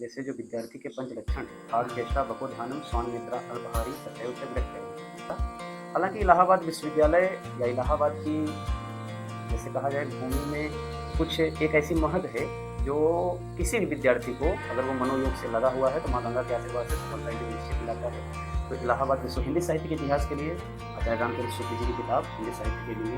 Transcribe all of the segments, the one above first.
जैसे जो विद्यार्थी के पंच लक्षण काल चेष्टा बको ध्यानम स्वान निद्रा अल्पहारी तथैव च गृह्यति। हालांकि इलाहाबाद विश्वविद्यालय या इलाहाबाद की जैसे कहा जाए भूमि में कुछ एक ऐसी महद है जो किसी भी विद्यार्थी को अगर वो मनोयोग से लगा हुआ है तो माँ गंगा के आशीर्वाद से सफलता के निश्चित दिलाता है। तो इलाहाबाद विश्व हिंदी साहित्य के इतिहास के लिए आचार्य रामचंद्र शुक्ल जी की किताब हिंदी साहित्य के लिए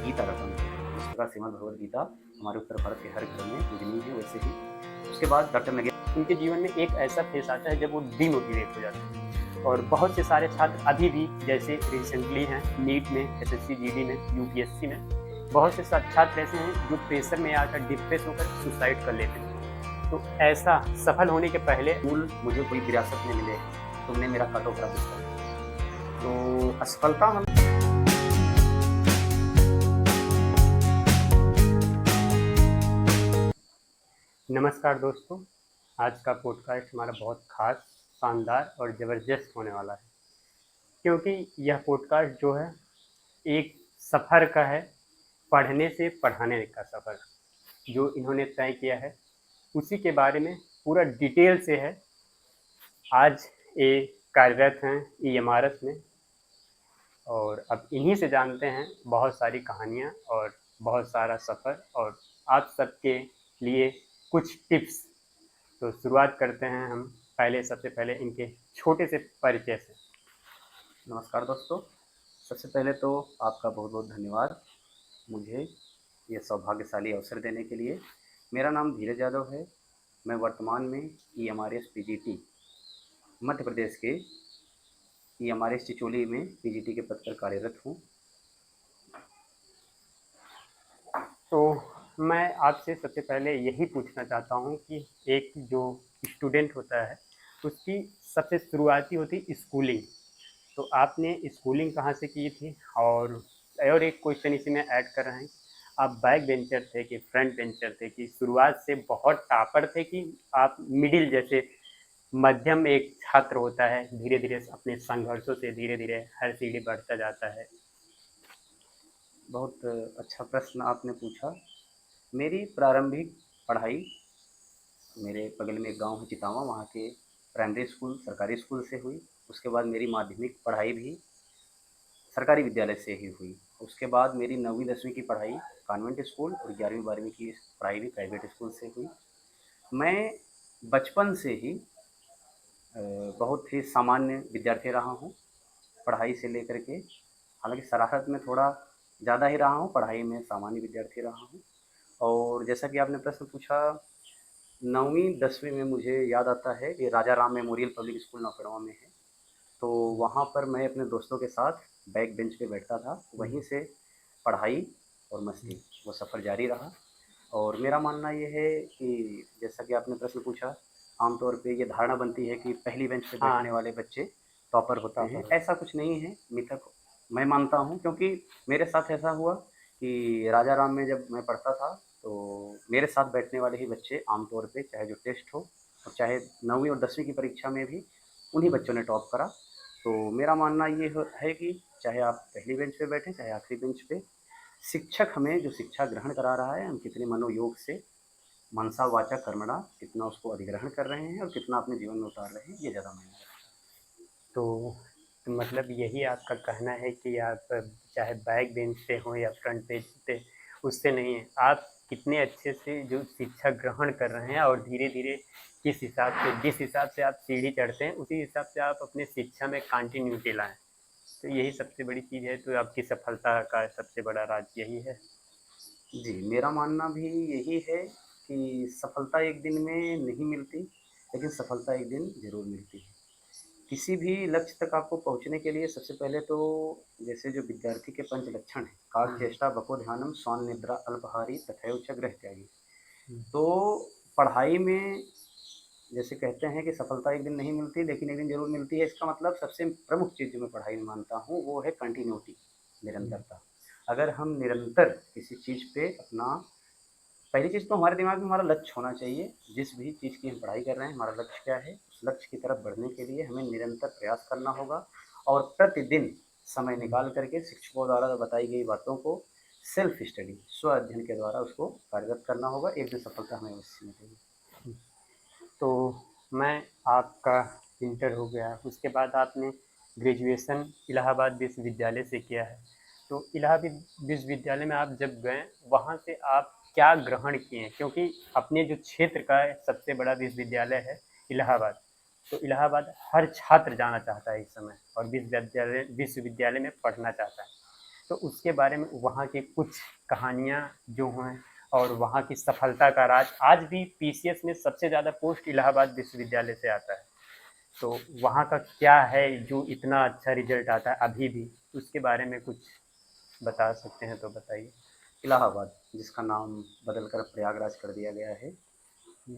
गीता रत्न है। जिस प्रकार श्रीमद् भगवद गीता हमारे उत्तर भारत के हर घर में पूजनीय है, वैसे ही उसके बाद डॉक्टर नगे उनके जीवन में एक ऐसा फेस आता है जब वो डीमोटिवेट हो जाते हैं। और बहुत से सारे छात्र अभी भी जैसे रिसेंटली हैं नीट में, एसएससी जीडी में, यूपीएससी में, बहुत से छात्र ऐसे हैं जो प्रेशर में आकर डिप्रेस होकर सुसाइड कर लेते हैं। तो ऐसा सफल होने के पहले मुझे कोई विरासत में मिले, तुमने मेरा काटो खराब कर। तो असफलता हम नमस्कार दोस्तों, आज का पॉडकास्ट हमारा बहुत खास, शानदार और ज़बरदस्त होने वाला है, क्योंकि यह पॉडकास्ट जो है एक सफ़र का है, पढ़ने से पढ़ाने का सफ़र जो इन्होंने तय किया है उसी के बारे में पूरा डिटेल से है। आज ये कार्यरत हैं ईएमआरएस में और अब इन्हीं से जानते हैं बहुत सारी कहानियाँ और बहुत सारा सफ़र और आप सबके लिए कुछ टिप्स। तो शुरुआत करते हैं हम सबसे पहले इनके छोटे से परिचय से। नमस्कार दोस्तों, सबसे पहले तो आपका बहुत बहुत धन्यवाद मुझे ये सौभाग्यशाली अवसर देने के लिए। मेरा नाम धीरज यादव है। मैं वर्तमान में ईएमआरएस पीजीटी मध्य प्रदेश के ईएमआरएस चिचोली में पीजीटी के पद पर कार्यरत हूँ। तो मैं आपसे सबसे पहले यही पूछना चाहता हूँ कि एक जो स्टूडेंट होता है उसकी सबसे शुरुआती होती स्कूलिंग। तो आपने स्कूलिंग कहाँ से की थी? और एक क्वेश्चन इसी में ऐड कर रहे हैं, आप बैक बेंचर थे कि फ्रंट बेंचर थे कि शुरुआत से बहुत टॉपर थे कि आप मिडिल जैसे मध्यम एक छात्र होता है, धीरे धीरे अपने संघर्षों से धीरे धीरे हर सीढ़ी बढ़ता जाता है? बहुत अच्छा प्रश्न आपने पूछा। मेरी प्रारंभिक पढ़ाई मेरे बगल में एक गांव है चितावा, वहाँ के प्राइमरी स्कूल सरकारी स्कूल से हुई। उसके बाद मेरी माध्यमिक पढ़ाई भी सरकारी विद्यालय से ही हुई। उसके बाद मेरी 9वीं 10वीं की पढ़ाई कॉन्वेंट स्कूल और 11वीं 12वीं की पढ़ाई भी प्राइवेट स्कूल से हुई। मैं बचपन से ही बहुत ही सामान्य विद्यार्थी रहा हूँ, पढ़ाई से लेकर के। हालांकि शरारत में थोड़ा ज़्यादा ही रहा हूँ, पढ़ाई में सामान्य विद्यार्थी रहा हूँ। और जैसा कि आपने प्रश्न पूछा, 9वीं 10वीं में मुझे याद आता है ये राजा राम मेमोरियल पब्लिक स्कूल नौकड़वा में है। तो वहाँ पर मैं अपने दोस्तों के साथ बैक बेंच पे बैठता था। वहीं से पढ़ाई और मस्ती वो सफ़र जारी रहा। और मेरा मानना ये है कि जैसा कि आपने प्रश्न पूछा, आमतौर पे ये धारणा बनती है कि पहली बेंच पे हाँ, बैठने वाले बच्चे टॉपर होते हैं। ऐसा कुछ नहीं है, मिथक मैं मानता हूँ, क्योंकि मेरे साथ ऐसा हुआ कि राजा राम में जब मैं पढ़ता था तो मेरे साथ बैठने वाले ही बच्चे आमतौर पे चाहे जो टेस्ट हो और चाहे 9वीं और 10वीं की परीक्षा में भी उन्हीं बच्चों ने टॉप करा। तो मेरा मानना ये है कि चाहे आप पहली बेंच पे बैठें चाहे आखिरी बेंच पे, शिक्षक हमें जो शिक्षा ग्रहण करा रहा है हम कितने मनोयोग से मनसा वाचा कर्मणा कितना उसको अधिग्रहण कर रहे हैं और कितना अपने जीवन में उतार रहे हैं, ये ज़्यादा मायने रखता है। तो मतलब यही आपका कहना है कि आप चाहे बैक बेंच पे हो या फ्रंट बेंच पे, उससे नहीं है, आप कितने अच्छे से जो शिक्षा ग्रहण कर रहे हैं और धीरे धीरे जिस हिसाब से आप सीढ़ी चढ़ते हैं उसी हिसाब से आप अपने शिक्षा में कंटिन्यूटी लाएं। तो यही सबसे बड़ी चीज़ है। तो आपकी सफलता का सबसे बड़ा राज यही है। जी, मेरा मानना भी यही है कि सफलता एक दिन में नहीं मिलती, लेकिन सफलता एक दिन ज़रूर मिलती है। किसी भी लक्ष्य तक आपको पहुँचने के लिए सबसे पहले तो जैसे जो विद्यार्थी के पंच लक्षण हैं, काग चेष्टा बको ध्यानम स्वान निद्रा अल्पहारी तथैव च गृह्यति। तो पढ़ाई में जैसे कहते हैं कि सफलता एक दिन नहीं मिलती लेकिन एक दिन ज़रूर मिलती है। इसका मतलब सबसे प्रमुख चीज़ जो मैं पढ़ाई में मानता हूँ वो है कंटिन्यूटी, निरंतरता। अगर हम निरंतर किसी चीज़ पे अपना, पहली चीज़ तो हमारे दिमाग में हमारा लक्ष्य होना चाहिए। जिस भी चीज़ की हम पढ़ाई कर रहे हैं हमारा लक्ष्य क्या है, उस लक्ष्य की तरफ बढ़ने के लिए हमें निरंतर प्रयास करना होगा और प्रतिदिन समय निकाल करके शिक्षकों द्वारा बताई गई बातों को सेल्फ स्टडी स्व अध्ययन के द्वारा उसको कार्यरत करना होगा। एक दिन सफलता हमें अवश्य मिलेगी। तो मैं आपका इंटर हो गया, उसके बाद आपने ग्रेजुएशन इलाहाबाद विश्वविद्यालय से किया है। तो इलाहाबाद विश्वविद्यालय में आप जब गए, वहाँ से आप क्या ग्रहण किए? क्योंकि अपने जो क्षेत्र का सबसे बड़ा विश्वविद्यालय है इलाहाबाद, तो इलाहाबाद हर छात्र जाना चाहता है इस समय और विश्वविद्यालय में पढ़ना चाहता है। तो उसके बारे में वहाँ की कुछ कहानियाँ जो हैं और वहाँ की सफलता का राज, आज भी पीसीएस में सबसे ज़्यादा पोस्ट इलाहाबाद विश्वविद्यालय से आता है। तो वहाँ का क्या है जो इतना अच्छा रिजल्ट आता है अभी भी, उसके बारे में कुछ बता सकते हैं तो बताइए। इलाहाबाद, जिसका नाम बदलकर प्रयागराज कर दिया गया है,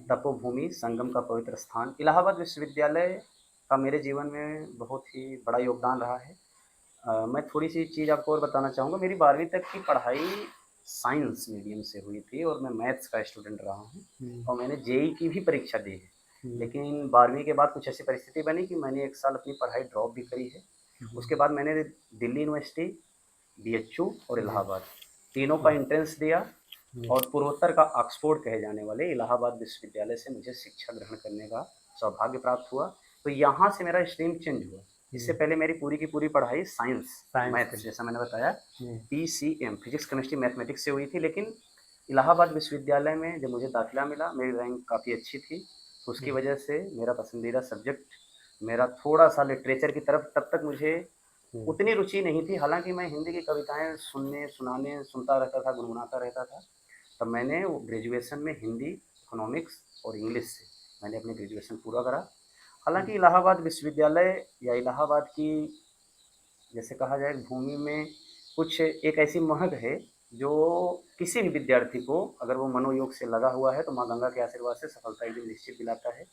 तपोभूमि संगम का पवित्र स्थान, इलाहाबाद विश्वविद्यालय का मेरे जीवन में बहुत ही बड़ा योगदान रहा है। मैं थोड़ी सी चीज़ आपको और बताना चाहूँगा। मेरी 12वीं तक की पढ़ाई साइंस मीडियम से हुई थी और मैं मैथ्स का स्टूडेंट रहा हूँ और मैंने जेई की भी परीक्षा दी है। लेकिन 12वीं के बाद कुछ ऐसी परिस्थिति बनी कि मैंने एक साल अपनी पढ़ाई ड्रॉप भी करी है। उसके बाद मैंने दिल्ली यूनिवर्सिटी, बीएचयू और इलाहाबाद तीनों का एंट्रेंस दिया और पूर्वोत्तर का ऑक्सफोर्ड कहे जाने वाले इलाहाबाद विश्वविद्यालय से मुझे शिक्षा ग्रहण करने का सौभाग्य प्राप्त हुआ। तो यहाँ से मेरा स्ट्रीम चेंज हुआ। इससे पहले मेरी पूरी की पूरी पढ़ाई साइंस मैथ, जैसा मैंने बताया, पीसीएम फिजिक्स केमिस्ट्री मैथमेटिक्स से हुई थी। लेकिन इलाहाबाद विश्वविद्यालय में जब मुझे दाखिला मिला, मेरी रैंक काफ़ी अच्छी थी, तो उसकी वजह से मेरा पसंदीदा सब्जेक्ट मेरा थोड़ा सा लिटरेचर की तरफ, तब तक मुझे उतनी रुचि नहीं थी। हालांकि मैं हिंदी की कविताएं सुनता रहता था, गुनगुनाता रहता था। तब मैंने वो ग्रेजुएशन में हिंदी, इकोनॉमिक्स और इंग्लिश से मैंने अपनी ग्रेजुएशन पूरा करा। हालांकि इलाहाबाद विश्वविद्यालय या इलाहाबाद की, जैसे कहा जाए, भूमि में कुछ एक ऐसी महक है जो किसी भी विद्यार्थी को, अगर वो मनोयोग से लगा हुआ है, तो माँ गंगा के आशीर्वाद से सफलता एक दिन निश्चित दिलाता है।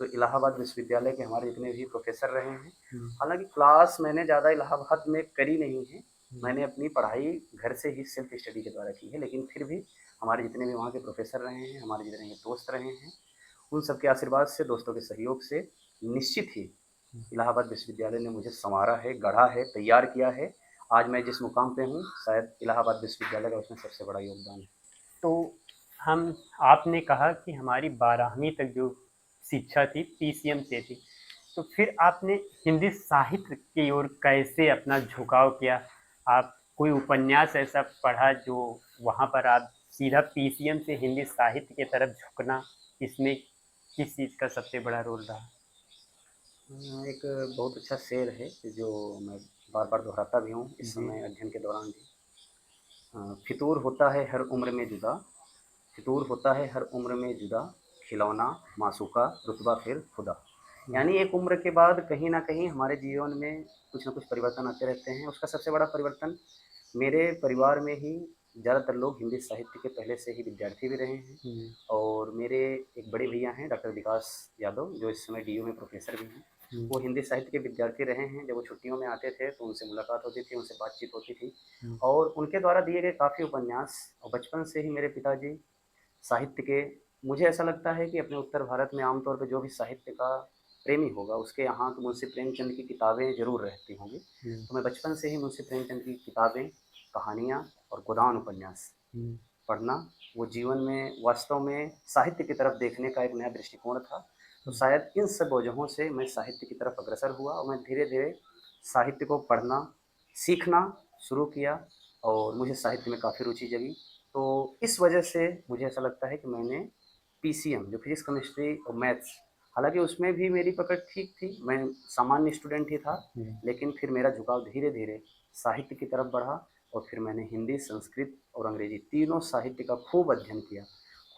तो इलाहाबाद विश्वविद्यालय के हमारे जितने भी प्रोफेसर रहे हैं, हालांकि क्लास मैंने ज़्यादा इलाहाबाद में करी नहीं है, मैंने अपनी पढ़ाई घर से ही सेल्फ स्टडी के द्वारा की है। लेकिन फिर भी हमारे जितने भी वहाँ के प्रोफेसर रहे हैं, हमारे जितने भी दोस्त रहे हैं, उन सबके आशीर्वाद से, दोस्तों के सहयोग से निश्चित ही इलाहाबाद विश्वविद्यालय ने मुझे संवारा है, गढ़ा है, तैयार किया है। आज मैं जिस मुकाम पे हूँ, शायद इलाहाबाद विश्वविद्यालय का उसमें सबसे बड़ा योगदान है। तो हम आपने कहा कि हमारी 12वीं तक जो शिक्षा थी पीसीएम से थी, तो फिर आपने हिंदी साहित्य की ओर कैसे अपना झुकाव किया? आप कोई उपन्यास ऐसा पढ़ा जो वहाँ पर आप सीधा पीसीएम से हिंदी साहित्य की तरफ झुकना, इसमें किस चीज़ का सबसे बड़ा रोल रहा? एक बहुत अच्छा शेर है जो मैं बार बार दोहराता भी हूँ इस जी। समय अध्ययन के दौरान भी। फितूर होता है हर उम्र में जुदा, फितूर होता है हर उम्र में जुदा, खिलौना मासूका रुतबा फिर खुदा। यानी एक उम्र के बाद कहीं ना कहीं हमारे जीवन में कुछ ना कुछ परिवर्तन आते रहते हैं। उसका सबसे बड़ा परिवर्तन मेरे परिवार में ही, ज़्यादातर लोग हिंदी साहित्य के पहले से ही विद्यार्थी भी रहे हैं और मेरे एक बड़े भैया हैं डॉक्टर विकास यादव, जो इस समय डीयू में प्रोफेसर भी हैं। वो हिंदी साहित्य के विद्यार्थी रहे हैं। जब वो छुट्टियों में आते थे तो उनसे मुलाकात होती थी, उनसे बातचीत होती थी और उनके द्वारा दिए गए काफ़ी उपन्यास, और बचपन से ही मेरे पिताजी साहित्य के, मुझे ऐसा लगता है कि अपने उत्तर भारत में आमतौर पे जो भी साहित्य का प्रेमी होगा उसके यहाँ तो मुंशी प्रेमचंद की किताबें ज़रूर रहती होंगी। तो मैं बचपन से ही मुंशी प्रेमचंद की किताबें, कहानियाँ और गोदान उपन्यास पढ़ना, वो जीवन में वास्तव में साहित्य की तरफ देखने का एक नया दृष्टिकोण था। तो शायद इन सब वजहों से मैं साहित्य की तरफ अग्रसर हुआ और मैं धीरे धीरे साहित्य को पढ़ना, सीखना शुरू किया और मुझे साहित्य में काफ़ी रुचि जगी। तो इस वजह से मुझे ऐसा लगता है कि मैंने पीसीएम, जो फिजिक्स केमिस्ट्री और मैथ्स, हालांकि उसमें भी मेरी पकड़ ठीक थी, मैं सामान्य स्टूडेंट ही था, लेकिन फिर मेरा झुकाव धीरे धीरे साहित्य की तरफ बढ़ा और फिर मैंने हिंदी, संस्कृत और अंग्रेजी तीनों साहित्य का खूब अध्ययन किया,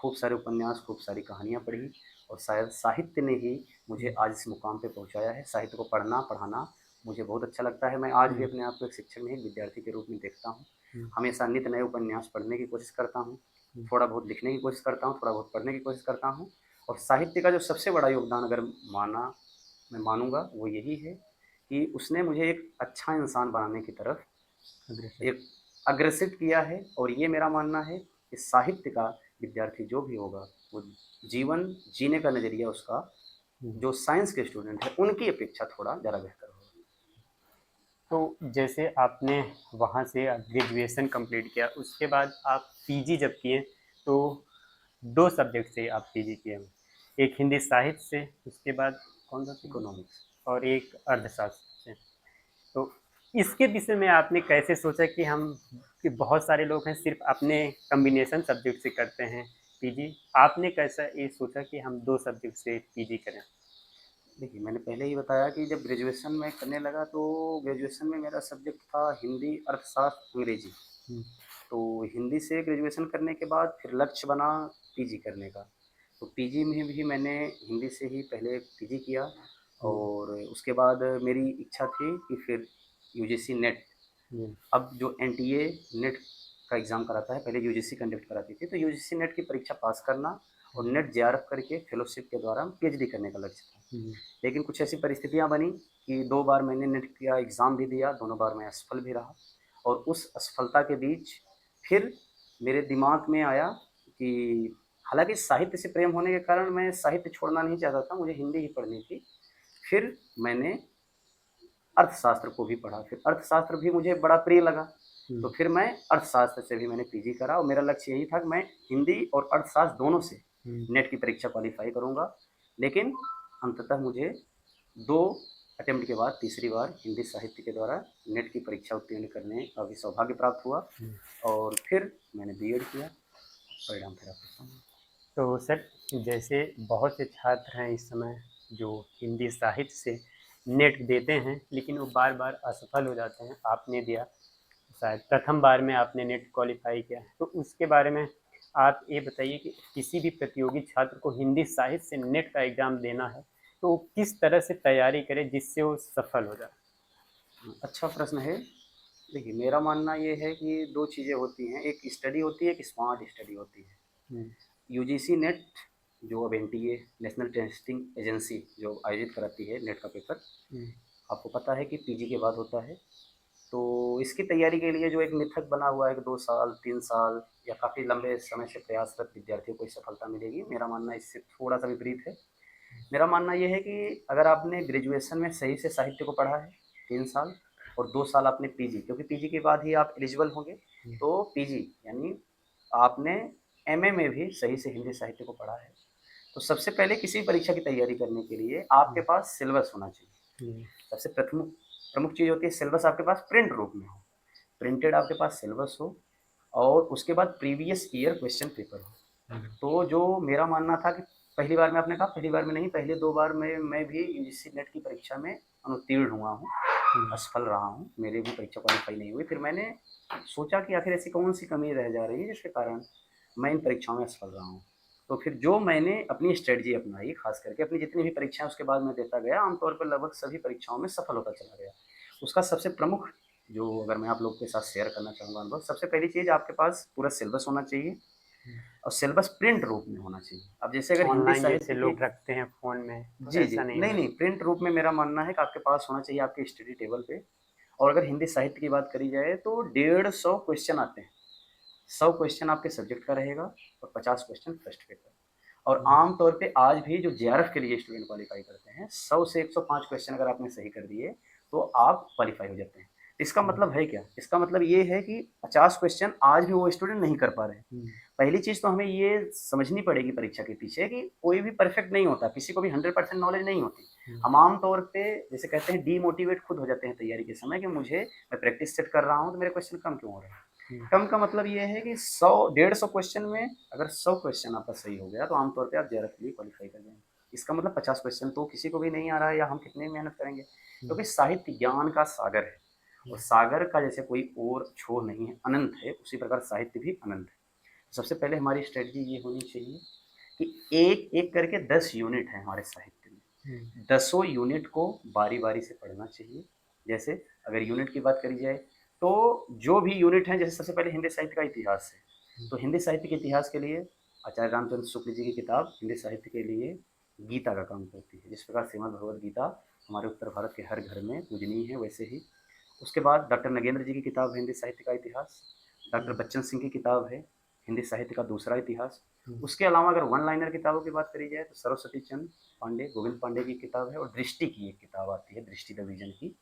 खूब सारे उपन्यास, खूब सारी कहानियाँ पढ़ी और शायद साहित्य ने ही मुझे आज इस मुकाम पे पहुँचाया है। साहित्य को पढ़ना, पढ़ाना मुझे बहुत अच्छा लगता है। मैं आज भी अपने आप को एक शिक्षक नहीं, एक विद्यार्थी के रूप में देखता हूँ। हमेशा नित नए उपन्यास पढ़ने की कोशिश करता हूँ, थोड़ा बहुत लिखने की कोशिश करता हूँ, थोड़ा बहुत पढ़ने की कोशिश करता हूँ और साहित्य का जो सबसे बड़ा योगदान अगर मैं मानूँगा वो यही है कि उसने मुझे एक अच्छा इंसान बनाने की तरफ एक अग्रसित किया है। और ये मेरा मानना है कि साहित्य का विद्यार्थी जो भी होगा, वो जीवन जीने का नज़रिया उसका, जो साइंस के स्टूडेंट हैं उनकी अपेक्षा थोड़ा ज़्यादा बेहतर होगा। तो जैसे आपने वहाँ से ग्रेजुएशन कंप्लीट किया, उसके बाद आप पीजी जब किए, तो 2 सब्जेक्ट से आप पीजी किए। एक हिंदी साहित्य से, उसके बाद कौन सा था? इकोनॉमिक्स। और एक अर्थशास्त्र से। तो इसके विषय में आपने कैसे सोचा कि हम, कि बहुत सारे लोग हैं सिर्फ अपने कॉम्बिनेशन सब्जेक्ट से करते हैं पीजी, आपने कैसा ये सोचा कि हम 2 सब्जेक्ट से पीजी करें? देखिए, मैंने पहले ही बताया कि जब ग्रेजुएशन में करने लगा तो ग्रेजुएशन में मेरा सब्जेक्ट था हिंदी, अर्थशास्त्र, अंग्रेजी। हुँ, तो हिंदी से ग्रेजुएशन करने के बाद फिर लक्ष्य बना पीजी करने का। तो पीजी में भी मैंने हिंदी से ही पहले पीजी किया हुँ, और उसके बाद मेरी इच्छा थी कि फिर यूजीसी नेट, हुँ, अब जो एनटीए नेट का एग्ज़ाम कराता है, पहले यूजीसी कंडक्ट कराती थी, तो यूजीसी नेट की परीक्षा पास करना और हुँ, नेट जेआरएफ करके फेलोशिप के द्वारा पीएचडी करने का लक्ष्य था। हुँ, लेकिन कुछ ऐसी परिस्थितियाँ बनी कि 2 बार मैंने नेट का एग्ज़ाम भी दिया, दोनों बार मैं असफल भी रहा और उस असफलता के बीच फिर मेरे दिमाग में आया कि हालाँकि साहित्य से प्रेम होने के कारण मैं साहित्य छोड़ना नहीं चाहता था, मुझे हिंदी ही पढ़नी थी। फिर मैंने अर्थशास्त्र को भी पढ़ा, फिर अर्थशास्त्र भी मुझे बड़ा प्रिय लगा, हुँ, तो फिर मैं अर्थशास्त्र से भी मैंने पीजी करा और मेरा लक्ष्य यही था कि मैं हिंदी और अर्थशास्त्र दोनों से हुँ, नेट की परीक्षा क्वालीफाई करूँगा। लेकिन अंततः मुझे 2 अटेम्प्ट के बाद तीसरी बार हिंदी साहित्य के द्वारा नेट की परीक्षा उत्तीर्ण करने का भी सौभाग्य प्राप्त हुआ हुँ। और फिर मैंने बीएड किया, परिणाम फिर आपके सामने। तो सर, जैसे बहुत से छात्र हैं इस समय जो हिंदी साहित्य से नेट देते हैं, लेकिन वो बार-बार असफल हो जाते हैं। आपने दिया, शायद प्रथम बार में आपने नेट क्वालीफाई किया, तो उसके बारे में आप ये बताइए कि किसी भी प्रतियोगी छात्र को हिंदी साहित्य से नेट का एग्ज़ाम देना है, तो वो किस तरह से तैयारी करे जिससे वो सफल हो जाए? अच्छा प्रश्न है। देखिए, मेरा मानना ये है कि 2 चीज़ें होती हैं, एक स्टडी होती है, एक स्मार्ट स्टडी होती है। हुँ, यूजीसी नेट जो अब एनटीए नेशनल टेस्टिंग एजेंसी जो आयोजित कराती है नेट का पेपर, हुँ, आपको पता है कि पीजी के बाद होता है। तो इसकी तैयारी के लिए जो एक मिथक बना हुआ है कि 2 साल, 3 साल या काफ़ी लंबे समय से प्रयासरत विद्यार्थियों को सफलता मिलेगी, मेरा मानना इससे थोड़ा-सा विपरीत है। मेरा मानना ये है कि अगर आपने ग्रेजुएशन में सही से साहित्य को पढ़ा है 3 साल और 2 साल आपने पीजी, क्योंकि पीजी के बाद ही आप एलिजिबल होंगे, हुँ, तो पीजी यानी आपने एमए में भी सही से हिंदी साहित्य को पढ़ा है, तो सबसे पहले किसी परीक्षा की तैयारी करने के लिए आपके हुँ, पास सिलेबस होना चाहिए। हुँ, सबसे प्रथम प्रमुख चीज़ होती है सिलेबस आपके पास प्रिंट रूप में हो, प्रिंटेड आपके पास सिलेबस हो और उसके बाद प्रीवियस ईयर क्वेश्चन पेपर हो। हुँ, तो जो मेरा मानना था कि पहली बार में आपने कहा पहली बार में नहीं, पहले 2 बार में मैं भी यूजीसी नेट की परीक्षा में अनुत्तीर्ण हुआ हूँ, हुँ, असफल रहा हूँ, मेरी भी परीक्षा क्वालीफाई नहीं हुई। फिर मैंने सोचा कि आखिर ऐसी कौन-सी कमी रह जा रही है जिसके कारण मैं इन परीक्षाओं में असफल रहा हूँ। तो फिर जो मैंने अपनी स्ट्रेटजी अपनाई, ख़ास करके अपनी जितनी भी परीक्षाएँ उसके बाद मैं देता गया, आमतौर पर लगभग सभी परीक्षाओं में सफल होता चला गया। उसका सबसे प्रमुख जो अगर मैं आप लोग के साथ शेयर करना चाहूँगा अनुभव, सबसे पहली चीज़ आपके पास पूरा सिलेबस होना चाहिए हुँ। और सिलेबस प्रिंट रूप में होना चाहिए। अब जैसे अगर हिंदी ऑनलाइन जैसे साहित्य की, लोग रखते हैं फ़ोन में, तो जी, जी। ऐसा नहीं नहीं, होना नहीं, चाहिए। प्रिंट रूप में मेरा मानना है कि आपके पास होना चाहिए आपके स्टडी टेबल पे। और अगर हिंदी साहित्य की बात करी जाए तो 150 क्वेश्चन आते हैं। 100 क्वेश्चन आपके सब्जेक्ट का रहेगा और 50 क्वेश्चन टेस्ट पेपर। और हुँ, आम तौर पे आज भी जो जेआरएफ के लिए स्टूडेंट क्वालीफाई करते हैं, 100 से 105 क्वेश्चन अगर आपने सही कर दिए, तो आप क्वालीफाई हो जाते हैं। इसका हुँ, मतलब है क्या? इसका मतलब ये है कि 50 क्वेश्चन आज भी वो स्टूडेंट नहीं कर पा रहे हैं। हुँ, पहली चीज़ तो हमें ये समझनी पड़ेगी परीक्षा के पीछे कि कोई भी परफेक्ट नहीं होता, किसी को भी 100% नॉलेज नहीं होती। हुँ, हम आम तौर पे जैसे कहते हैं डीमोटिवेट खुद हो जाते हैं तैयारी के समय कि मैं प्रैक्टिस सेट कर रहा हूँ, तो मेरे क्वेश्चन कम क्यों हो रहे हैं? हुँ, कम का मतलब ये है कि 100 150 क्वेश्चन में अगर 100 क्वेश्चन आपका सही हो गया, तो आम तौर पे आप जेआरएफ के लिए क्वालीफाई कर जाएँगे। इसका मतलब 50 क्वेश्चन तो किसी को भी नहीं आ रहा है या हम कितनी मेहनत करेंगे? हुँ, क्योंकि साहित्य ज्ञान का सागर है और हुँ, सागर का जैसे कोई ओर छोर नहीं है, अनंत है, उसी प्रकार साहित्य भी अनंत है। सबसे पहले हमारी स्ट्रेटजी ये होनी चाहिए कि एक-एक करके 10 यूनिट हैं हमारे साहित्य हुँ, में। दसों यूनिट को बारी-बारी से पढ़ना चाहिए। जैसे अगर यूनिट की बात करी जाए, तो जो भी यूनिट हैं, जैसे सबसे पहले हिंदी साहित्य का इतिहास है। हुँ, तो हिंदी साहित्य के इतिहास के लिए आचार्य रामचंद्र शुक्ल जी की किताब हिंदी साहित्य के लिए गीता का काम करती है। जिस प्रकार श्रीमद् भगवद गीता हमारे उत्तर भारत के हर घर में पूजनीय है, वैसे ही उसके बाद डॉक्टर नगेंद्र जी की किताब है हिंदी साहित्य का इतिहास। डॉक्टर हुँ, बच्चन सिंह की किताब है हिंदी साहित्य का दूसरा इतिहास। हुँ, उसके अलावा अगर वन लाइनर किताबों की बात करी जाए तो सरस्वती चंद्र पांडे, गोविंद पांडे की किताब है और दृष्टि की एक किताब आती है, दृष्टि द विजन की।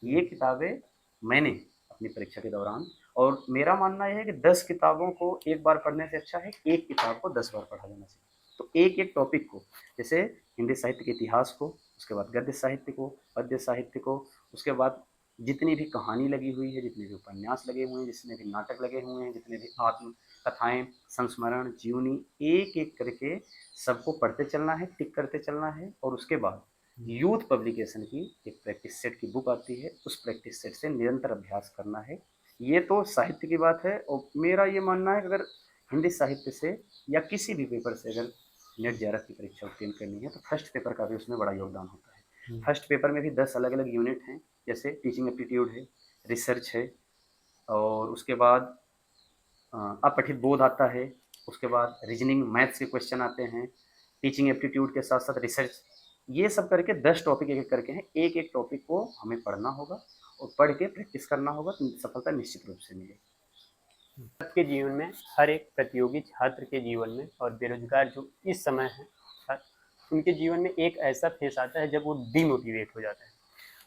हुँ, ये किताबें मैंने अपनी परीक्षा के दौरान, और मेरा मानना यह है कि 10 किताबों को एक बार पढ़ने से अच्छा है एक किताब को 10 बार पढ़ा जाना चाहिए। तो एक एक टॉपिक को, जैसे हिंदी साहित्य के इतिहास को, उसके बाद गद्य साहित्य को, पद्य साहित्य को, उसके बाद जितनी भी कहानी लगी हुई है, जितने भी उपन्यास लगे हुए हैं, जितने भी नाटक लगे हुए हैं, जितने भी आत्म कथाएं, संस्मरण, जीवनी, एक एक करके सबको पढ़ते चलना है, टिक करते चलना है। और उसके बाद यूथ पब्लिकेशन की एक प्रैक्टिस सेट की बुक आती है, उस प्रैक्टिस सेट से निरंतर अभ्यास करना है। ये तो साहित्य की बात है। और मेरा ये मानना है कि अगर हिंदी साहित्य से या किसी भी पेपर से अगर नेट जेआरएफ की परीक्षा उत्तीर्ण करनी है, तो फर्स्ट पेपर का भी उसमें बड़ा योगदान होता है। फर्स्ट पेपर में भी 10 अलग अलग यूनिट हैं, जैसे टीचिंग एप्टीट्यूड है, रिसर्च है, और उसके बाद अपठित बोध आता है, उसके बाद रीजनिंग मैथ्स के क्वेश्चन आते हैं, टीचिंग एप्टीट्यूड के साथ साथ रिसर्च, ये सब करके 10 टॉपिक एक एक करके हैं। एक एक टॉपिक को हमें पढ़ना होगा और पढ़ के प्रैक्टिस करना होगा, तो सफलता निश्चित रूप से मिलेगी। सबके जीवन में, हर एक प्रतियोगी छात्र के जीवन में और बेरोजगार जो इस समय है उनके जीवन में एक ऐसा फेस आता है जब वो डीमोटिवेट हो जाता है।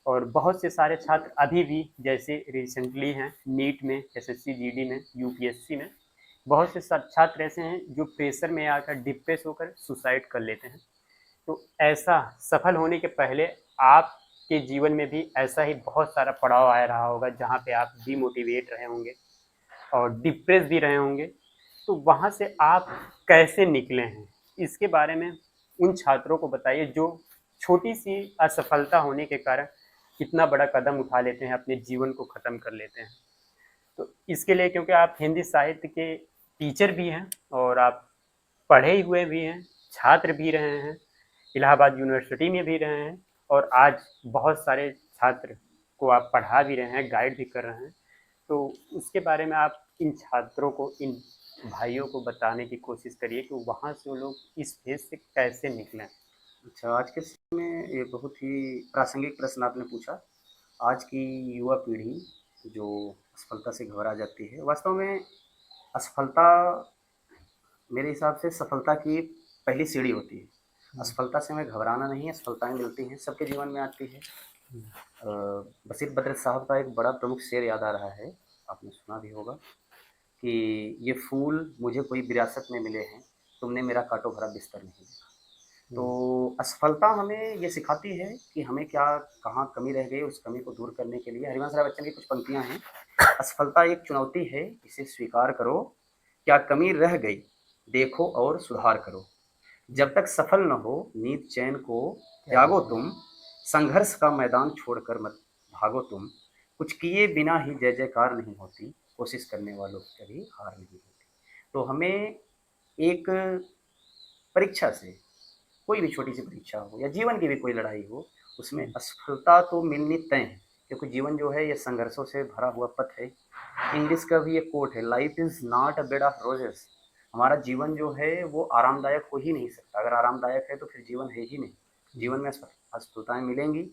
और बहुत से सारे छात्र अभी भी, जैसे रिसेंटली हैं नीट में, एसएससी जीडी में, यूपीएससी में, बहुत से छात्र ऐसे हैं जो प्रेशर में आकर डिप्रेस होकर सुसाइड कर लेते हैं। तो ऐसा सफल होने के पहले आपके जीवन में भी ऐसा ही बहुत सारा पड़ाव आ रहा होगा जहाँ पे आप डीमोटिवेट रहे होंगे और डिप्रेस भी रहे होंगे। तो वहाँ से आप कैसे निकले हैं, इसके बारे में उन छात्रों को बताइए जो छोटी सी असफलता होने के कारण कितना बड़ा कदम उठा लेते हैं, अपने जीवन को ख़त्म कर लेते हैं। तो इसके लिए, क्योंकि आप हिंदी साहित्य के टीचर भी हैं और आप पढ़े हुए भी हैं, छात्र भी रहे हैं, इलाहाबाद यूनिवर्सिटी में भी रहे हैं, और आज बहुत सारे छात्र को आप पढ़ा भी रहे हैं, गाइड भी कर रहे हैं। तो उसके बारे में आप इन छात्रों को, इन भाइयों को बताने की कोशिश करिए कि वहाँ से वो लोग इस फेज से कैसे निकलें। अच्छा, आज के समय में ये बहुत ही प्रासंगिक प्रश्न आपने पूछा। आज की युवा पीढ़ी जो असफलता से घबरा जाती है, वास्तव में असफलता मेरे हिसाब से सफलता की पहली सीढ़ी होती है। असफलता से हमें घबराना नहीं है, असफलताएँ मिलती हैं, सबके जीवन में आती है। बशीर बद्र साहब का एक बड़ा प्रमुख शेर याद आ रहा है, आपने सुना भी होगा, कि ये फूल मुझे कोई विरासत में मिले हैं, तुमने मेरा कांटों भरा बिस्तर नहीं देखा। तो असफलता हमें ये सिखाती है कि हमें क्या, कहाँ कमी रह गई, उस कमी को दूर करने के लिए हरिवंश राय बच्चन की कुछ पंक्तियाँ हैं। असफलता एक चुनौती है, इसे स्वीकार करो, क्या कमी रह गई देखो और सुधार करो। जब तक सफल न हो नींद चैन को त्यागो तुम, संघर्ष का मैदान छोड़कर मत भागो तुम, कुछ किए बिना ही जय जयकार नहीं होती, कोशिश करने वालों की कभी हार नहीं होती। तो हमें एक परीक्षा से, कोई भी छोटी सी परीक्षा हो या जीवन की भी कोई लड़ाई हो, उसमें असफलता तो मिलनी तय है, क्योंकि जीवन जो है ये संघर्षों से भरा हुआ पथ है। इंग्लिश का भी एक कोट है, life is not a bed of roses. हमारा जीवन जो है वो आरामदायक हो ही नहीं सकता। अगर आरामदायक है तो फिर जीवन है ही नहीं। जीवन में असफलताएं मिलेंगी,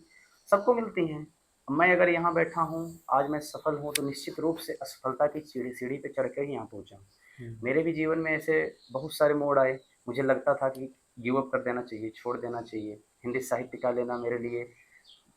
सबको मिलती हैं। मैं अगर यहाँ बैठा हूँ, आज मैं सफल हूँ, तो निश्चित रूप से असफलता की सीढ़ी सीढ़ी पे चढ़ कर ही यहाँ पहुँचा हूँ। मेरे भी जीवन में ऐसे बहुत सारे मोड़ आए, मुझे लगता था कि गिव अप कर देना चाहिए, छोड़ देना चाहिए, हिंदी साहित्य का लेना मेरे लिए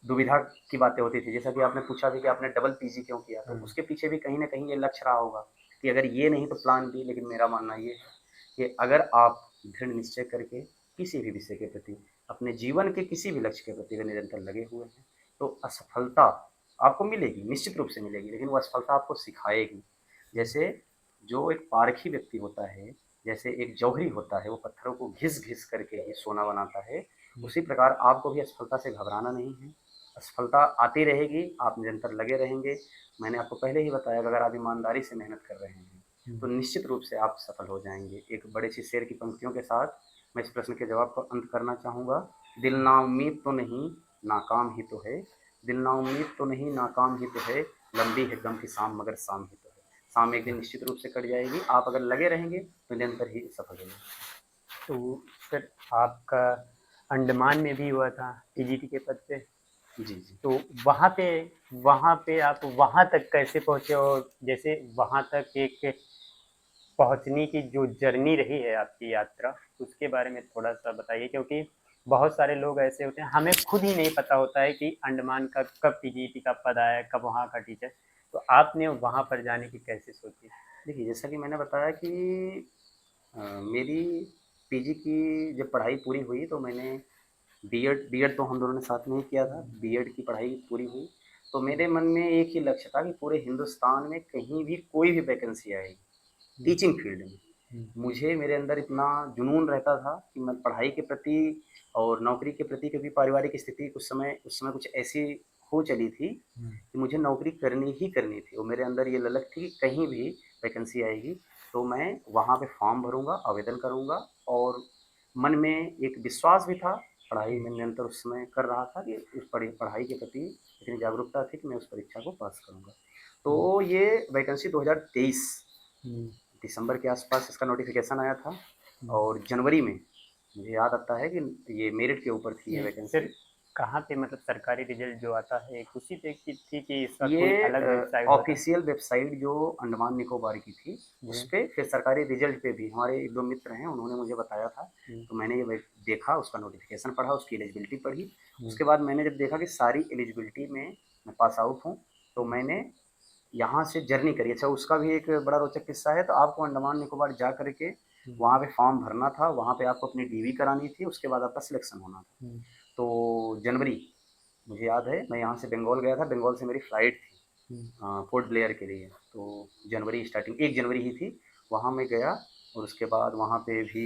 दुविधा की बातें होती थी। जैसा कि आपने पूछा भी कि आपने डबल पीजी क्यों किया, तो उसके पीछे भी कहीं ना कहीं ये लक्ष्य रहा होगा कि अगर ये नहीं तो प्लान बी। लेकिन मेरा मानना ये है कि अगर आप दृढ़ निश्चय करके किसी भी विषय के प्रति, अपने जीवन के किसी भी लक्ष्य के प्रति अगर निरंतर लगे हुए हैं, तो असफलता आपको मिलेगी, निश्चित रूप से मिलेगी, लेकिन वो असफलता आपको सिखाएगी। जैसे जो एक पारखी व्यक्ति होता है, जैसे एक जौहरी होता है, वो पत्थरों को घिस घिस करके ही सोना बनाता है, उसी प्रकार आपको भी असफलता से घबराना नहीं है। असफलता आती रहेगी, आप निरंतर लगे रहेंगे। मैंने आपको पहले ही बताया कि अगर आप ईमानदारी से मेहनत कर रहे हैं तो निश्चित रूप से आप सफल हो जाएंगे। एक बड़े सी शेर की पंक्तियों के साथ मैं इस प्रश्न के जवाब को अंत करना चाहूँगा। दिल ना उम्मीद तो नहीं, नाकाम ही तो है। दिल ना उम्मीद तो नहीं, नाकाम ही तो है। लंबी है गम की शाम मगर शाम ही तो है। शाम एक दिन निश्चित रूप से कट जाएगी। आप अगर लगे रहेंगे तो निरंतर ही सफल होंगे। तो फिर आपका अंडमान में भी हुआ था टीजीटी के पद पे, जी जी। तो वहाँ पे आप वहाँ तक कैसे पहुँचे, और जैसे वहाँ तक एक पहुँचने की जो जर्नी रही है आपकी यात्रा, उसके बारे में थोड़ा सा बताइए। क्योंकि बहुत सारे लोग ऐसे होते हैं, हमें खुद ही नहीं पता होता है कि अंडमान का कब टीजीटी का पद आया, कब वहाँ का टीचर। तो आपने वहाँ पर जाने की कैसे सोची? देखिए, जैसा कि मैंने बताया कि मेरी पीजी की जब पढ़ाई पूरी हुई तो मैंने बीएड तो हम दोनों ने साथ में ही किया था। बीएड की पढ़ाई पूरी हुई, तो मेरे मन में एक ही लक्ष्य था कि पूरे हिंदुस्तान में कहीं भी कोई भी वैकेंसी आएगी टीचिंग फील्ड में, मुझे मेरे अंदर इतना जुनून रहता था कि मैं पढ़ाई के प्रति और नौकरी के प्रति, क्योंकि पारिवारिक स्थिति उस समय कुछ ऐसी हो चली थी कि मुझे नौकरी करनी ही करनी थी और मेरे अंदर ये ललक थी कि कहीं भी वैकेंसी आएगी तो मैं वहाँ पे फॉर्म भरूँगा, आवेदन करूँगा। और मन में एक विश्वास भी था, पढ़ाई मैं निरंतर उस समय कर रहा था कि उस पढ़ाई के प्रति इतनी जागरूकता थी कि मैं उस परीक्षा को पास करूँगा। तो ये वैकेंसी 2023 दिसंबर के आसपास इसका नोटिफिकेशन आया था और जनवरी में मुझे याद आता है कि ये मेरिट के ऊपर थी ये वैकेंसी। फिर कहाँ पे मतलब सरकारी रिजल्ट जो आता है एक उसी पे की थी कि इसका कोई ये अलग वेबसाइट होता है? ऑफिशियल वेबसाइट जो अंडमान निकोबार की थी, उस जी। पे फिर सरकारी रिजल्ट पे भी हमारे एक दो मित्र हैं, उन्होंने मुझे बताया था। हम्म, तो मैंने ये देखा, उसका नोटिफिकेशन पढ़ा, उसकी एलिजिबिलिटी पढ़ी। हम्म, उसके बाद मैंने जब देखा कि सारी एलिजिबिलिटी में मैं पास आउट हूँ, तो मैंने यहाँ से जर्नी करी। अच्छा, उसका भी एक बड़ा रोचक किस्सा है। तो आपको अंडमान निकोबार जा करके हम्म, वहाँ पे फॉर्म भरना था, वहाँ पे आपको अपनी डीवी करानी थी, उसके बाद आपका सिलेक्शन होना था। हम्म, तो जनवरी, मुझे याद है मैं यहाँ से बंगाल गया था, बंगाल से मेरी फ़्लाइट थी हम्म, पोर्ट ब्लेयर के लिए। तो जनवरी स्टार्टिंग 1 जनवरी ही थी, वहाँ मैं गया और उसके बाद वहाँ पे भी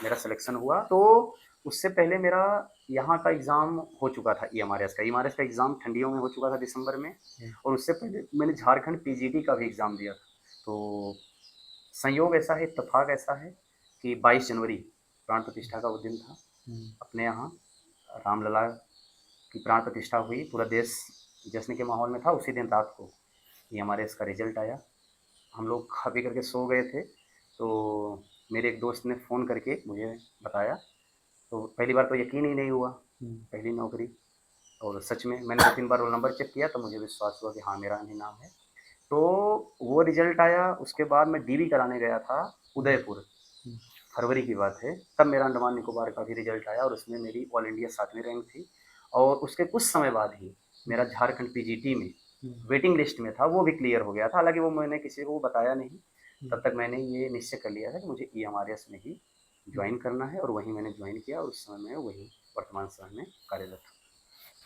मेरा सिलेक्शन हुआ। तो उससे पहले मेरा यहाँ का एग्ज़ाम हो चुका था, ईएमआरएस का एग्ज़ाम ठंडियों में हो चुका था दिसंबर में। और उससे पहले मैंने झारखंड पीजीटी का भी एग्ज़ाम दिया था। तो संयोग ऐसा है, इत्तेफाक ऐसा है कि 22 जनवरी प्राण प्रतिष्ठा का वो दिन था। हम्म, अपने यहाँ रामलला की प्राण प्रतिष्ठा हुई, पूरा देश जश्न के माहौल में था। उसी दिन रात को ये हमारे इसका रिजल्ट आया। हम लोग खा पी करके सो गए थे, तो मेरे एक दोस्त ने फ़ोन करके मुझे बताया। तो पहली बार तो यकीन ही नहीं हुआ, हम्म, पहली नौकरी। और सच में मैंने 2-3 बार रोल नंबर चेक किया तो मुझे विश्वास हुआ कि हाँ, मेरा ही नाम है। तो वो रिजल्ट आया, उसके बाद मैं डीवी कराने गया था उदयपुर, हम्म, फरवरी की बात है। तब मेरा अंडमान निकोबार का भी रिजल्ट आया और उसमें मेरी ऑल इंडिया 7वीं रैंक थी। और उसके कुछ समय बाद ही मेरा झारखंड पीजीटी में हम्म, वेटिंग लिस्ट में था, वो भी क्लियर हो गया था। हालाँकि वो मैंने किसी को बताया नहीं। हम्म, तब तक मैंने ये निश्चय कर लिया था कि मुझे ईएमआरएस में ही हम्म। जॉइन करना है और वहीं मैंने जॉइन किया और उस समय मैं वहीं वर्तमान समय में कार्यरत हूँ।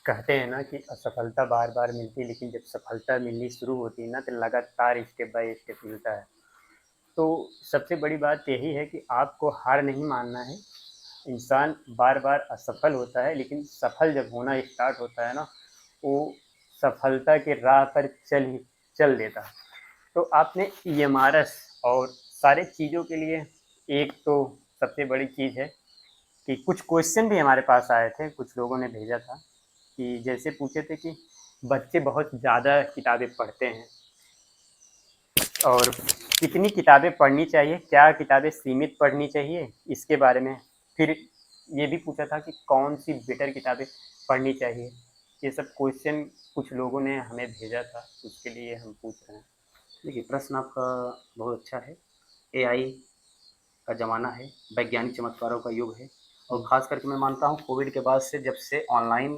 कहते हैं ना कि असफलता बार बार मिलती है लेकिन जब सफलता मिलनी शुरू होती है ना तो लगातार स्टेप बाय स्टेप मिलता है। तो सबसे बड़ी बात यही है कि आपको हार नहीं मानना है। इंसान बार बार असफल होता है लेकिन सफल जब होना स्टार्ट होता है ना वो सफलता के राह पर चल देता है। तो आपने ईएमआरएस और सारे चीज़ों के लिए एक तो सबसे बड़ी चीज़ है कि कुछ क्वेश्चन भी हमारे पास आए थे, कुछ लोगों ने भेजा था कि जैसे पूछे थे कि बच्चे बहुत ज़्यादा किताबें पढ़ते हैं और कितनी किताबें पढ़नी चाहिए, क्या किताबें सीमित पढ़नी चाहिए, इसके बारे में। फिर ये भी पूछा था कि कौन सी बेटर किताबें पढ़नी चाहिए। ये सब क्वेश्चन कुछ लोगों ने हमें भेजा था, उसके लिए हम पूछ रहे हैं। देखिए, प्रश्न आपका बहुत अच्छा है। एआई का ज़माना है, वैज्ञानिक चमत्कारों का युग है। और हम्म, ख़ास करके मैं मानता हूँ कोविड के बाद से, जब से ऑनलाइन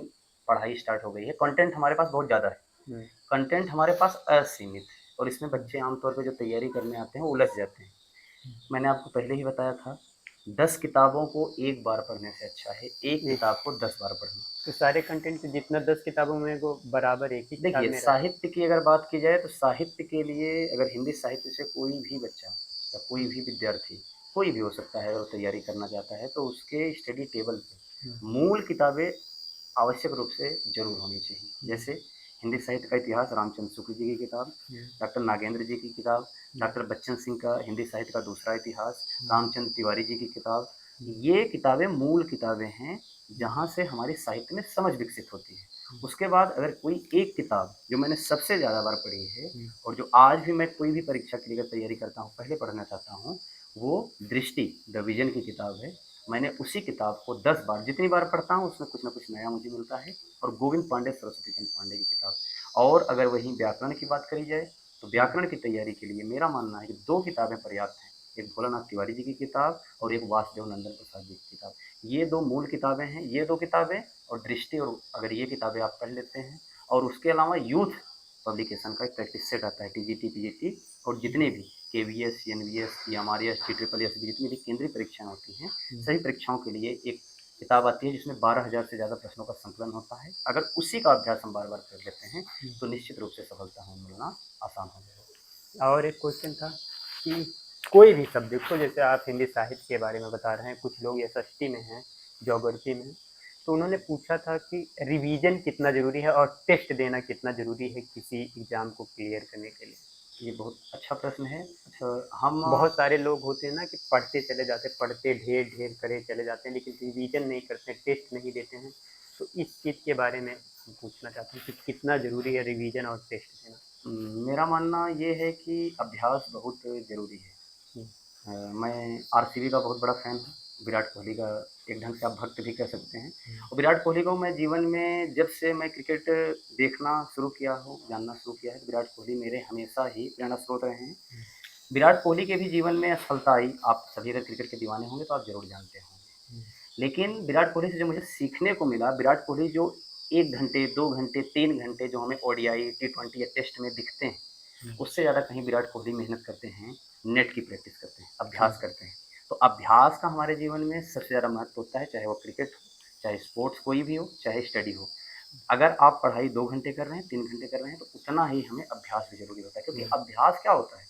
पढ़ाई स्टार्ट हो गई है, कंटेंट हमारे पास बहुत ज़्यादा है। हम्म, कंटेंट हमारे पास असीमित है और इसमें बच्चे आमतौर पे जो तैयारी करने आते हैं वो उलझ जाते हैं। मैंने आपको पहले ही बताया था, 10 किताबों को एक बार पढ़ने से अच्छा है एक एक किताब को 10 बार पढ़ना। तो सारे कंटेंट जितना 10 किताबों में वो बराबर एक ही किताब देखिए, में रहे। साहित्य की अगर बात की जाए तो साहित्य के लिए, अगर हिंदी साहित्य से कोई भी बच्चा या कोई भी विद्यार्थी, कोई भी हो सकता है, और तैयारी करना चाहता है, तो उसके स्टडी टेबल हम्म, पे मूल किताबें आवश्यक रूप से ज़रूर होनी चाहिए। हम्म, जैसे हिंदी साहित्य का इतिहास, रामचंद्र शुक्ल जी की किताब, हम्म, डॉक्टर नागेंद्र जी की किताब, हम्म, डॉक्टर बच्चन सिंह का हिंदी साहित्य का दूसरा इतिहास, हम्म, रामचंद्र तिवारी जी की किताब। हम्म, ये किताबें मूल किताबें हैं, हम्म, जहाँ से हमारी साहित्य में समझ विकसित होती है। हम्म, उसके बाद अगर कोई एक किताब जो मैंने सबसे ज़्यादा बार पढ़ी है हम्म, और जो आज भी मैं कोई भी परीक्षा के लिए तैयारी करता हूँ पहले पढ़ना चाहता हूँ, वो दृष्टि द विजन की किताब है। मैंने उसी किताब को 10 बार, जितनी बार पढ़ता हूँ उसमें कुछ ना कुछ नया मुझे मिलता है। और गोविंद पांडे, सरस्वती चंद्र पांडे की किताब। और अगर वहीं व्याकरण की बात करी जाए तो व्याकरण की तैयारी के लिए मेरा मानना है कि 2 किताबें पर्याप्त हैं। एक भोलानाथ तिवारी जी की किताब और एक वासुदेव नंदन प्रसाद जी की किताब। ये 2 मूल किताबें हैं, ये 2 किताबें और दृष्टि। और अगर ये किताबें आप पढ़ लेते हैं, और उसके अलावा यूथ पब्लिकेशन का एक प्रैक्टिस सेट आता है, टीजीटी, पीजीटी और जितने भी केवीएस, एनवीएस, एमआरएस, जीट्रिपल एस जितनी भी केंद्रीय परीक्षाएं होती हैं, सभी परीक्षाओं के लिए एक किताब आती है जिसमें 12,000 से ज़्यादा प्रश्नों का संकलन होता है। अगर उसी का अभ्यास हम बार बार कर लेते हैं तो निश्चित रूप से सफलता हमें मिलना आसान हो जाएगा। और एक क्वेश्चन था कि कोई भी सब्जेक्ट को, जैसे आप हिंदी साहित्य के बारे में बता रहे हैं, कुछ लोग एसएसटी में हैं, ज्योग्राफी में, तो उन्होंने पूछा था कि रिवीजन कितना ज़रूरी है और टेस्ट देना कितना ज़रूरी है किसी एग्ज़ाम को क्लियर करने के लिए। ये बहुत अच्छा प्रश्न है। अच्छा, हम बहुत सारे लोग होते हैं ना कि पढ़ते चले जाते, पढ़ते ढेर ढेर करे चले जाते हैं, लेकिन रिवीजन नहीं करते, टेस्ट नहीं देते हैं। तो इस चीज़ के बारे में हम पूछना चाहते हैं कि कितना ज़रूरी है रिवीजन और टेस्ट देना। मेरा मानना ये है कि अभ्यास बहुत ज़रूरी है। हम्म, मैं आरसीबी का बहुत बड़ा फ़ैन हूँ। विराट कोहली का एक ढंग से आप भक्त भी कह सकते हैं। और विराट कोहली को मैं जीवन में जब से मैं क्रिकेट देखना शुरू किया हूँ, जानना शुरू किया है, तो विराट कोहली मेरे हमेशा ही प्रेरणा स्रोत रहे हैं। विराट कोहली के भी जीवन में असफलता आई। आप सभी अगर क्रिकेट के दीवाने होंगे तो आप ज़रूर जानते होंगे। लेकिन विराट कोहली से जो मुझे सीखने को मिला, विराट कोहली जो 1 घंटे, 2 घंटे, 3 घंटे जो हमें ओडीआई, टी20 या टेस्ट में दिखते हैं, उससे ज़्यादा कहीं विराट कोहली मेहनत करते हैं, नेट की प्रैक्टिस करते हैं, अभ्यास करते हैं। तो अभ्यास का हमारे जीवन में सबसे ज़्यादा महत्व होता है, चाहे वो क्रिकेट हो, चाहे स्पोर्ट्स कोई भी हो, चाहे स्टडी हो। अगर आप पढ़ाई 2 घंटे कर रहे हैं, 3 घंटे कर रहे हैं, तो उतना ही हमें अभ्यास भी ज़रूरी होता है। क्योंकि अभ्यास क्या होता है,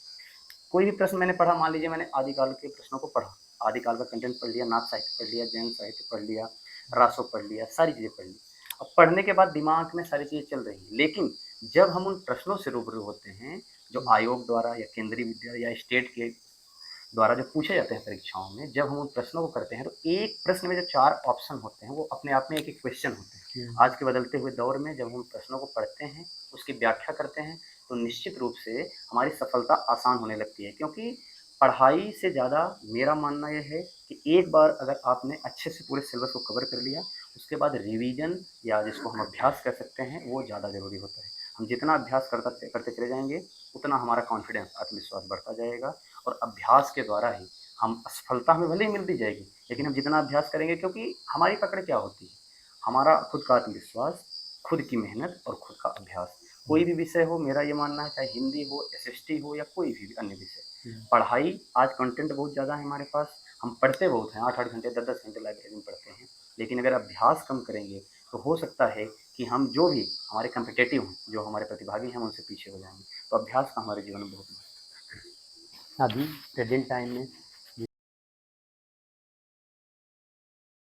कोई भी प्रश्न मैंने पढ़ा, मान लीजिए मैंने आदिकाल के प्रश्नों को पढ़ा, आदिकाल का कंटेंट पढ़ लिया, नाथ साहित्य पढ़ लिया, जैन साहित्य पढ़ लिया, रासो पढ़ लिया, सारी चीज़ें पढ़ ली। अब पढ़ने के बाद दिमाग में सारी चीज़ें चल रही हैं, लेकिन जब हम उन प्रश्नों से रूबरू होते हैं, जो आयोग द्वारा या केंद्रीय विद्यालय या स्टेट के द्वारा जो पूछे जाते हैं परीक्षाओं में, जब हम उन प्रश्नों को करते हैं, तो एक प्रश्न में जो 4 ऑप्शन होते हैं, वो अपने आप में एक-एक क्वेश्चन होते हैं। आज के बदलते हुए दौर में जब हम प्रश्नों को पढ़ते हैं, उसकी व्याख्या करते हैं, तो निश्चित रूप से हमारी सफलता आसान होने लगती है। क्योंकि पढ़ाई से ज़्यादा मेरा मानना ये है कि एक बार अगर आपने अच्छे से पूरे सिलेबस को कवर कर लिया, उसके बाद रिवीजन या जिसको हम अभ्यास कह सकते हैं, वो ज़्यादा ज़रूरी होता है। हम जितना अभ्यास करते चले जाएँगे, उतना हमारा कॉन्फिडेंस, आत्मविश्वास बढ़ता जाएगा और अभ्यास के द्वारा ही हम असफलता हमें भले ही मिलती जाएगी, लेकिन हम जितना अभ्यास करेंगे, क्योंकि हमारी पकड़ क्या होती है, हमारा खुद का आत्मविश्वास, खुद की मेहनत और खुद का अभ्यास। कोई भी विषय हो, मेरा ये मानना है, चाहे हिंदी हो, एसएसटी हो या कोई भी अन्य विषय, पढ़ाई आज कंटेंट बहुत ज़्यादा है हमारे पास, हम पढ़ते बहुत हैं, 8-8 घंटे, 10-10 घंटे लाइब्रेरी में पढ़ते हैं, लेकिन अगर अभ्यास कम करेंगे तो हो सकता है कि हम जो भी हमारे कॉम्पिटिटिव हैं, जो हमारे प्रतिभागी हैं, हम उनसे पीछे हो जाएंगे। तो अभ्यास का हमारे जीवन में बहुत महत्व है। अभी प्रेजेंट टाइम में